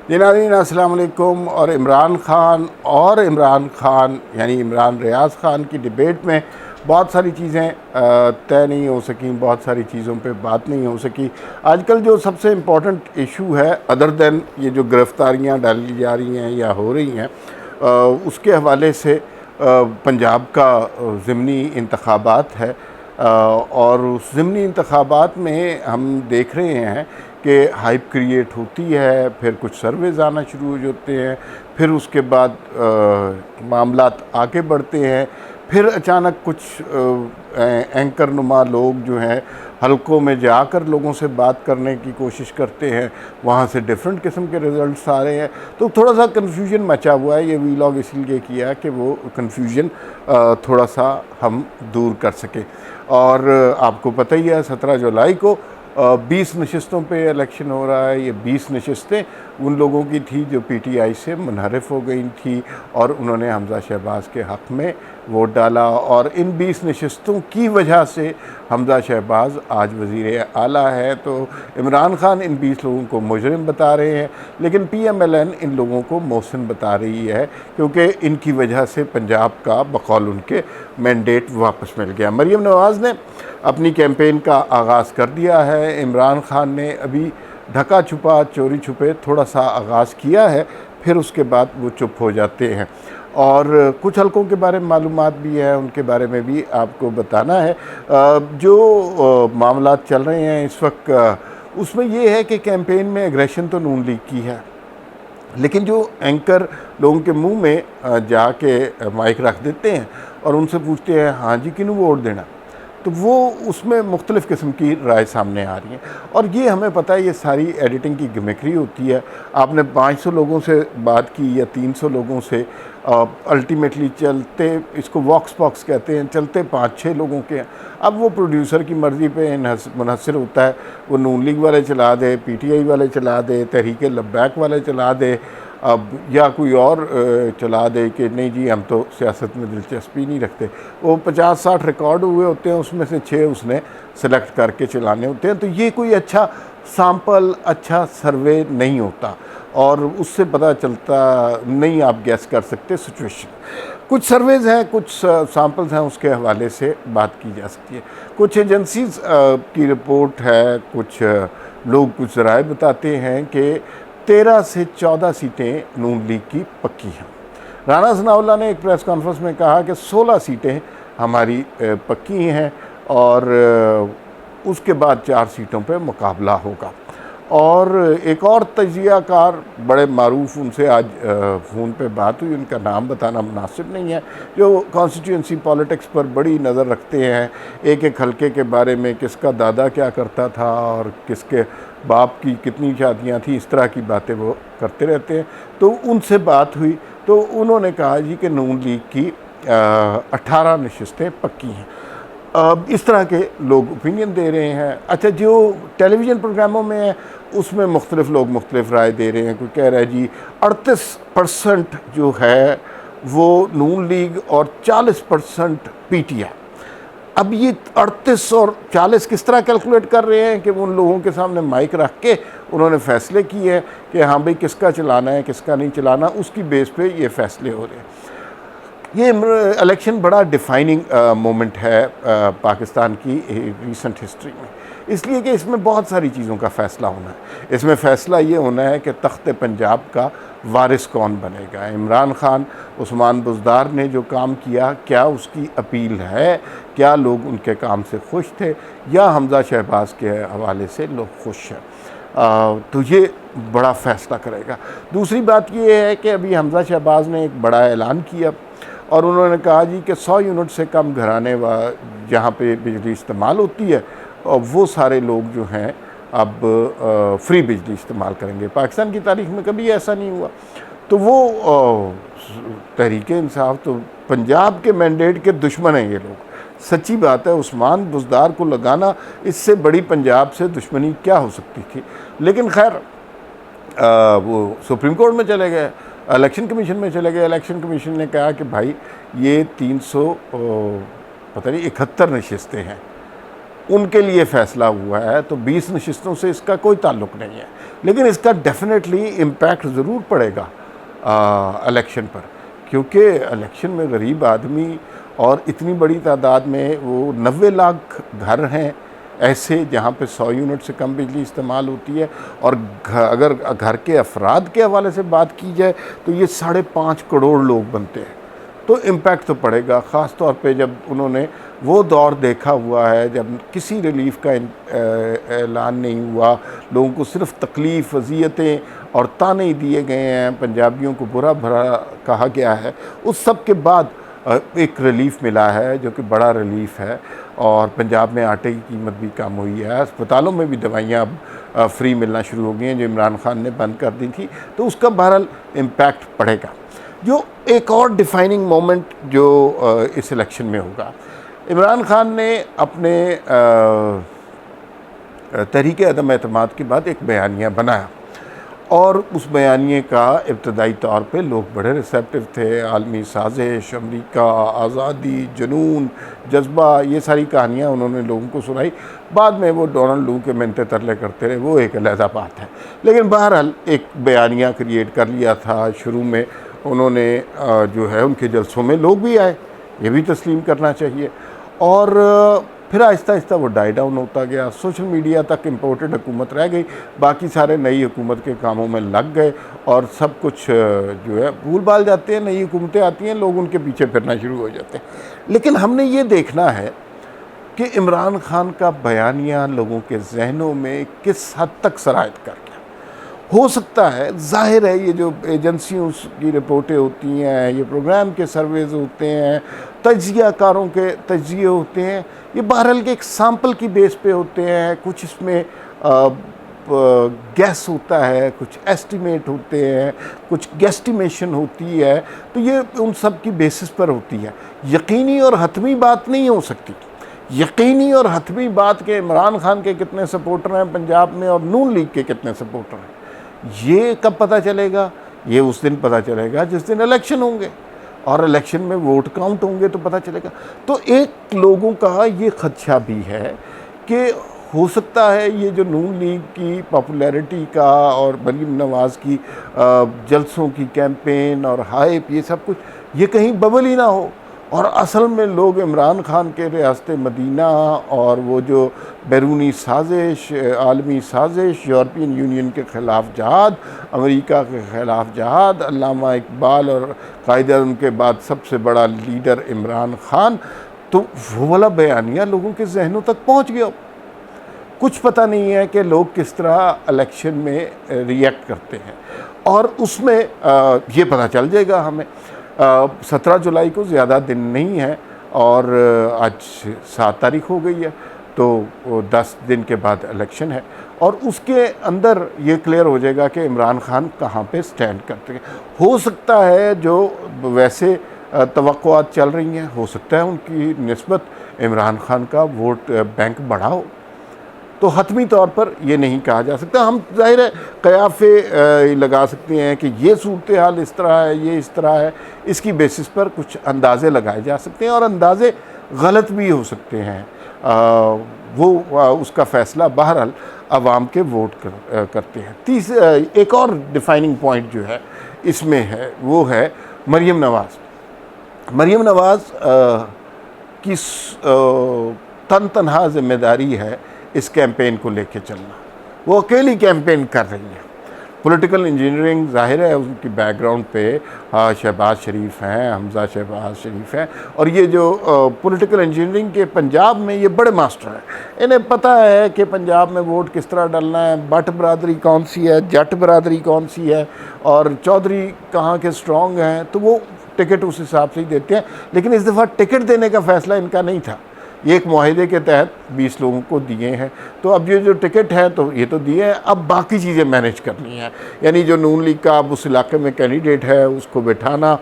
जी नाज़रीन अस्सलाम वालेकुम। और इमरान खान यानी इमरान रियाज ख़ान की डिबेट में बहुत सारी चीज़ें तय नहीं हो सकी, बहुत सारी चीज़ों पे बात नहीं हो सकी। आजकल जो सबसे इम्पोर्टेंट इशू है अदर दैन ये जो गिरफ़्तारियाँ डाली जा रही हैं या हो रही हैं, उसके हवाले से पंजाब का ज़िमनी इंतख़ाबात है। और उस ज़िमनी इंतख़ाबात में हम देख रहे हैं कि हाइप क्रिएट होती है, फिर कुछ सर्वेज़ आना शुरू हो जाते हैं, फिर उसके बाद मामलात आगे बढ़ते हैं, फिर अचानक कुछ एंकर नुमा लोग जो हैं हलकों में जाकर लोगों से बात करने की कोशिश करते हैं, वहाँ से डिफरेंट किस्म के रिज़ल्ट्स आ रहे हैं। तो थोड़ा सा कन्फ्यूजन मचा हुआ है। ये वीलॉग इसलिए किया कि वो कन्फ्यूजन थोड़ा सा हम दूर कर सकें। और आपको पता ही है 17 जुलाई को 20 नशस्तों पे इलेक्शन हो रहा है। ये 20 नशस्तें उन लोगों की थी जो पीटीआई से मुनहरफ हो गई थी और उन्होंने हमज़ा शहबाज के हक़ में वोट डाला। और इन 20 नशस्तों की वजह से हमज़ा शहबाज आज वज़ीर आला है। तो इमरान खान इन 20 लोगों को मुजरिम बता रहे हैं, लेकिन PMLN इन लोगों को मोहसिन बता रही है, क्योंकि इनकी वजह से पंजाब का बकौल उनके मैंडेट वापस मिल गया। मरीम नवाज़ ने अपनी कैंपेन का आगाज़ कर दिया है। इमरान खान ने अभी ढका छुपा चोरी छुपे थोड़ा सा आगाज़ किया है, फिर उसके बाद वो चुप हो जाते हैं। और कुछ हलकों के बारे में मालूमात भी है, उनके बारे में भी आपको बताना है। जो मामलात चल रहे हैं इस वक्त, उसमें ये है कि कैंपेन में एग्रेशन तो नून लीग की है, लेकिन जो एंकर लोगों के मुंह में जाके माइक रख देते हैं और उनसे पूछते हैं हाँ जी किन्हों वोट देना, तो वो उसमें मुख्तलिफ़ किस्म की राय सामने आ रही हैं। और ये हमें पता है ये सारी एडिटिंग की गिमिक्री होती है। आपने 500 लोगों से बात की या 300 लोगों से, अल्टीमेटली चलते, इसको वॉक्स पॉक्स कहते हैं, चलते 5-6 लोगों के हैं। अब वो प्रोड्यूसर की मर्ज़ी पे मुनहसर होता है, वो नून लीग वाले चला दे, PTI वाले चला दे, तहरीक लब्बैक वाले चला दे, अब या कोई और चला दे कि नहीं जी हम तो सियासत में दिलचस्पी नहीं रखते। वो 50-60 रिकॉर्ड हुए होते हैं, उसमें से 6 उसने सेलेक्ट करके चलाने होते हैं। तो ये कोई अच्छा सैम्पल, अच्छा सर्वे नहीं होता और उससे पता चलता नहीं, आप गैस कर सकते सिचुएशन। कुछ सर्वेज़ हैं, कुछ सैम्पल्स हैं, उसके हवाले से बात की जा सकती है। कुछ एजेंसीज़ की रिपोर्ट है, कुछ लोग कुछ राय बताते हैं कि 13 से 14 सीटें नून लीग की पक्की हैं। राना सनाउल्लाह ने एक प्रेस कॉन्फ्रेंस में कहा कि 16 सीटें हमारी पक्की हैं और उसके बाद 4 सीटों पे मुकाबला होगा। और एक और तजियाकार बड़े मारूफ, उनसे आज फ़ोन पे बात हुई, उनका नाम बताना मुनासिब नहीं है, जो कॉन्स्टिट्यूंसी पॉलिटिक्स पर बड़ी नज़र रखते हैं, एक एक हलके के बारे में, किसका दादा क्या करता था और किसके बाप की कितनी शादियां थी, इस तरह की बातें वो करते रहते हैं। तो उनसे बात हुई तो उन्होंने कहा जी कि नून लीग की 18 नशस्तें पक्की हैं। इस तरह के लोग ओपिनियन दे रहे हैं। अच्छा, जो टेलीविज़न प्रोग्रामों में है उसमें मुख्तलिफ लोग मुख्तलिफ राय दे रहे हैं। कोई कह रहा है जी 38% जो है वो नून लीग और 40% PTI। अब ये 38 और 40 किस तरह कैलकुलेट कर रहे हैं कि उन लोगों के सामने माइक रख के उन्होंने फ़ैसले किए हैं कि हाँ भाई किसका चलाना है किसका नहीं चलाना, उसकी बेस पे ये फ़ैसले हो रहे हैं। ये इलेक्शन बड़ा डिफाइनिंग मोमेंट है पाकिस्तान की रीसेंट हिस्ट्री में, इसलिए कि इसमें बहुत सारी चीज़ों का फ़ैसला होना है। इसमें फ़ैसला ये होना है कि तख्त पंजाब का वारिस कौन बनेगा। इमरान खान, उस्मान बुज़दार ने जो काम किया, क्या उसकी अपील है, क्या लोग उनके काम से खुश थे, या हमज़ा शहबाज के हवाले से लोग खुश हैं। तो ये बड़ा फ़ैसला करेगा। दूसरी बात ये है कि अभी हमज़ा शहबाज ने एक बड़ा ऐलान किया और उन्होंने कहा जी कि 100 यूनिट से कम घराने व जहाँ पे बिजली इस्तेमाल होती है वो सारे लोग जो हैं अब फ्री बिजली इस्तेमाल करेंगे। पाकिस्तान की तारीख़ में कभी ऐसा नहीं हुआ। तो वो तहरीक इंसाफ तो पंजाब के मैंडेट के दुश्मन हैं ये लोग। सच्ची बात है, उस्मान बुज़दार को लगाना, इससे बड़ी पंजाब से दुश्मनी क्या हो सकती थी। लेकिन खैर वो सुप्रीम कोर्ट में चले गए, इलेक्शन कमीशन में चले गए। इलेक्शन कमीशन ने कहा कि भाई ये 300 पता नहीं 71 नशस्तें हैं, उनके लिए फ़ैसला हुआ है, तो 20 नशिस्तों से इसका कोई ताल्लुक़ नहीं है, लेकिन इसका डेफिनेटली इम्पैक्ट ज़रूर पड़ेगा इलेक्शन पर, क्योंकि इलेक्शन में गरीब आदमी और इतनी बड़ी तादाद में वो 90 लाख घर हैं ऐसे जहाँ पे 100 यूनिट से कम बिजली इस्तेमाल होती है, और अगर घर के अफराद के हवाले से बात की जाए तो ये 5.5 करोड़ लोग बनते हैं। तो इम्पैक्ट तो पड़ेगा, ख़ास तौर पे जब उन्होंने वो दौर देखा हुआ है जब किसी रिलीफ का ऐलान नहीं हुआ, लोगों को सिर्फ तकलीफ़, अज़ियतें और ताने ही दिए गए हैं, पंजाबियों को बुरा भला कहा गया है। उस सब के बाद एक रिलीफ़ मिला है जो कि बड़ा रिलीफ़ है, और पंजाब में आटे की कीमत भी कम हुई है, अस्पतालों में भी दवाइयाँ अब फ्री मिलना शुरू हो गई हैं जो इमरान खान ने बंद कर दी थी। तो उसका बहरहाल इम्पैक्ट पड़ेगा। जो एक और डिफ़ाइनिंग मोमेंट जो इस इलेक्शन में होगा, इमरान खान ने अपने तहरीक अदम एतमाद के बाद एक बयानिया बनाया, और उस बयानिए का इब्तदाई तौर पे लोग बड़े रिसेप्टिव थे। आलमी साजिश, अमेरिका, आज़ादी, जुनून, जज्बा, ये सारी कहानियाँ उन्होंने लोगों को सुनाई। बाद में वो डोनाल्ड लू के मिन्नतें तरले करते रहे, वो एक अलहदा बात है। लेकिन बहरहाल एक बयानिया क्रिएट कर लिया था। शुरू में उन्होंने जो है उनके जलसों में लोग भी आए, ये भी तस्लीम करना चाहिए, और फिर आहिस्ता आहिस्ता वो डाई डाउन होता गया। सोशल मीडिया तक इम्पोर्टेड हुकूमत रह गई, बाकी सारे नई हुकूमत के कामों में लग गए, और सब कुछ जो है भूल भाल जाते हैं। नई हुकूमतें आती हैं, लोग उनके पीछे फिरना शुरू हो जाते हैं। लेकिन हमने ये देखना है कि इमरान खान का बयानिया लोगों के जहनों में किस हद तक सरायत कर गया। हो सकता है, जाहिर है, ये जो एजेंसियों की रिपोर्टें होती हैं, ये प्रोग्राम के सर्वेज होते हैं, तज्जियाकारों के तज्जिए होते हैं, ये बहरहाल के एक सैम्पल की बेस पे होते हैं। कुछ इसमें गैस होता है, कुछ एस्टिमेट होते हैं, कुछ गेस्टिमेशन होती है, तो ये उन सब की बेसिस पर होती है। यकीनी और हतमी बात नहीं हो सकती। यकीनी और हतमी बात के इमरान खान के कितने सपोर्टर हैं पंजाब में और नून लीग के कितने सपोर्टर हैं, ये कब पता चलेगा? ये उस दिन पता चलेगा जिस दिन इलेक्शन होंगे, और इलेक्शन में वोट काउंट होंगे तो पता चलेगा। तो एक लोगों का ये खदशा भी है कि हो सकता है ये जो नून लीग की पॉपुलैरिटी का और मरीम नवाज़ की जलसों की कैंपेन और हाइप, ये सब कुछ, ये कहीं बबल ही ना हो, और असल में लोग इमरान खान के रियासत मदीना और वो जो बैरूनी साजिश, आलमी साजिश, यूरोपियन यूनियन के ख़िलाफ़ जहाद, अमेरिका के ख़िलाफ़ जहाद, अल्लामा इकबाल और कायद-ए-आज़म के बाद सबसे बड़ा लीडर इमरान खान, तो वो वाला बयानिया लोगों के जहनों तक पहुँच गया। कुछ पता नहीं है कि लोग किस तरह इलेक्शन में रिएक्ट करते हैं, और उसमें ये पता चल जाएगा हमें। 17 जुलाई को ज़्यादा दिन नहीं है, और आज 7 तारीख हो गई है, तो 10 दिन के बाद इलेक्शन है, और उसके अंदर ये क्लियर हो जाएगा कि इमरान खान कहाँ पे स्टैंड करते हैं। हो सकता है जो वैसे तवक्कुआत चल रही हैं, हो सकता है उनकी निस्बत इमरान खान का वोट बैंक बढ़ा हो, तो हतमी तौर पर ये नहीं कहा जा सकता। हम ज़ाहिर है कयाफे लगा सकते हैं कि ये सूरत हाल इस तरह है, ये इस तरह है, इसकी बेसिस पर कुछ अंदाज़े लगाए जा सकते हैं, और अंदाज़े गलत भी हो सकते हैं। उसका फ़ैसला बहरहाल अवाम के वोट करते हैं। एक और डिफ़ाइनिंग पॉइंट जो है इसमें है, वो है मरीम नवाज़। मरीम नवाज़ की तनहा ज़िम्मेदारी है इस कैंपेन को लेके चलना। वो अकेली कैंपेन कर रही है। पॉलिटिकल इंजीनियरिंग, जाहिर है उनकी बैकग्राउंड पे शहबाज शरीफ हैं, हमज़ा शहबाज शरीफ हैं, और ये जो पॉलिटिकल इंजीनियरिंग के पंजाब में ये बड़े मास्टर हैं। इन्हें पता है कि पंजाब में वोट किस तरह डालना है, बट बरादरी कौन सी है, जट बरादरी कौन सी है, और चौधरी कहाँ के स्ट्रॉन्ग हैं, तो वो टिकट उस हिसाब से ही देते हैं। लेकिन इस दफ़ा टिकट देने का फ़ैसला इनका नहीं था, ये एक मुआहदे के तहत 20 लोगों को दिए हैं। तो अब ये जो टिकट है तो ये तो दिए हैं, अब बाकी चीज़ें मैनेज करनी है। यानी जो नून लीग का अब उस इलाके में कैंडिडेट है उसको बिठाना,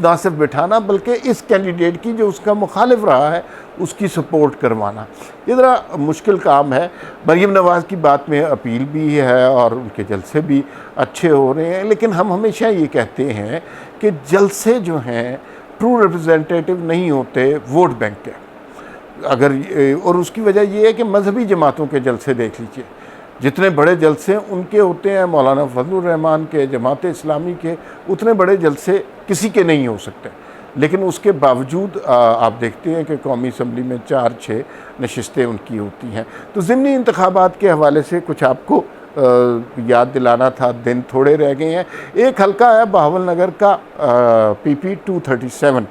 ना सिर्फ बिठाना बल्कि इस कैंडिडेट की जो उसका मुखालिफ रहा है उसकी सपोर्ट करवाना, ये ज़रा मुश्किल काम है। मरीम नवाज़ की बात में अपील भी है और उनके जलसे भी अच्छे हो रहे हैं, लेकिन हम हमेशा ये कहते हैं कि जलसे जो हैं ट्रू रिप्रेजेंटेटिव नहीं होते वोट बैंक के। और उसकी वजह ये है कि मजहबी जमातों के जलसे देख लीजिए, जितने बड़े जलसे उनके होते हैं, मौलाना फजलुर रहमान के, जमात इस्लामी के, उतने बड़े जलसे किसी के नहीं हो सकते। लेकिन उसके बावजूद आप देखते हैं कि कौमी असम्बली में 4-6 नशिस्तें उनकी होती हैं। तो ज़िमनी इंतखाबात के हवाले से कुछ आपको याद दिलाना था, दिन थोड़े रह गए हैं। एक हल्का है बहावलनगर का PP 237,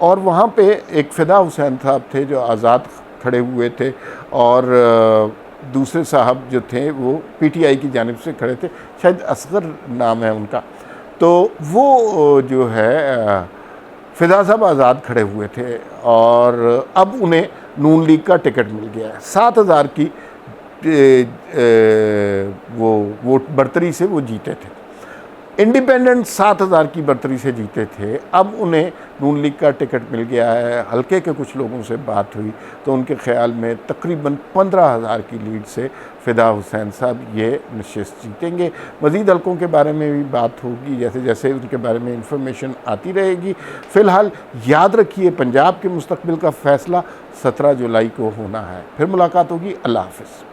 और वहाँ पे एक फ़िदा हुसैन साहब थे जो आज़ाद खड़े हुए थे, और दूसरे साहब जो थे वो PTI की जानिब से खड़े थे, शायद असगर नाम है उनका। तो वो जो है फ़िदा साहब आज़ाद खड़े हुए थे, और अब उन्हें नून लीग का टिकट मिल गया है। 7,000 की वो वोट बढ़तरी से वो जीते थे। इंडिपेंडेंट 7,000 की बढ़तरी से जीते थे। अब उन्हें नून लीग का टिकट मिल गया है। हल्के के कुछ लोगों से बात हुई तो उनके ख्याल में तकरीबन 15,000 की लीड से फ़िदा हुसैन साहब ये नशिस्त जीतेंगे। मज़ीद हल्कों के बारे में भी बात होगी जैसे जैसे उनके बारे में इंफॉर्मेशन आती रहेगी। फ़िलहाल याद रखिए, पंजाब के मुस्तकबिल का फ़ैसला 17 जुलाई को होना है। फिर मुलाकात होगी। अल्लाह हाफ़िज़।